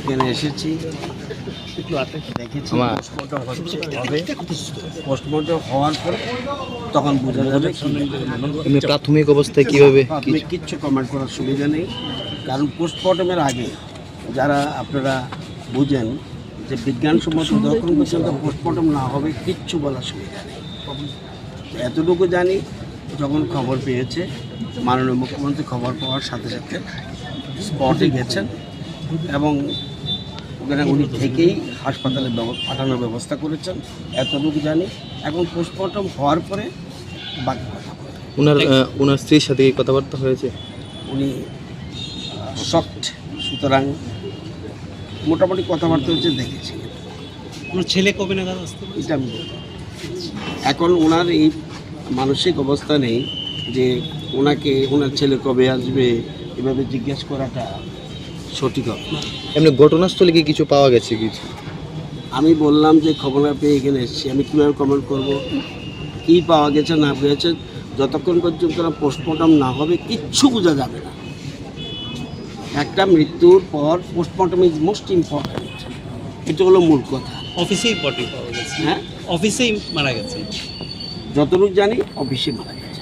এখানে এসেছি, দেখেছি পোস্টমর্টম হবে। পোস্টমর্টম হওয়ার পর তখন বোঝা যাবে এমনি প্রাথমিক অবস্থায় কিভাবে প্রাথমিক কিচ্ছু কমেন্ট করার সুবিধা নেই, কারণ পোস্টমর্টমের আগে যারা আপনারা বুঝেন যে বিজ্ঞানসম্মত যখন পর্যন্ত পোস্টমর্টম না হবে কিচ্ছু বলার সুবিধা নেই। এতটুকু জানি, যখন খবর পেয়েছে মাননীয় মুখ্যমন্ত্রী খবর পাওয়ার সাথে সাথে স্পটে গেছেন এবং ওখানে উনি থেকেই হাসপাতালে পাঠানোর ব্যবস্থা করেছেন, এতটুকু জানি। এখন পোস্টমর্টম হওয়ার পরে বাকি কথা বলবেন। ওনার স্ত্রীর সাথে কি কথাবার্তা হয়েছে? উনি শকড, সুতরাং মোটামুটি কথাবার্তা হচ্ছে, দেখেছি। ওনার ছেলে কবে নাগাদ আসতে পারে? এটা আমি বলতে পারি। এখন ওনার এই মানসিক অবস্থা নেই যে ওনার ছেলে কবে আসবে এভাবে জিজ্ঞেস করাটা সঠিক হবে না। এমনি ঘটনাস্থলে কি কিছু পাওয়া গেছে কিছু? আমি বললাম যে খবর না পেয়ে এখানে এসেছি, আমি কীভাবে কমেন্ট করব? কী পাওয়া গেছে না পেয়েছে, যতক্ষণ পর্যন্ত পোস্টমর্টম না হবে কিচ্ছু বোঝা যাবে না। একটা মৃত্যুর পর পোস্টমর্টম ইজ মোস্ট ইম্পর্ট্যান্ট, এটা হলো মূল কথা। অফিসেই বডি পাওয়া গেছে, হ্যাঁ, অফিসেই মারা গেছে। যতটুকু জানি অফিসে মারা গেছে।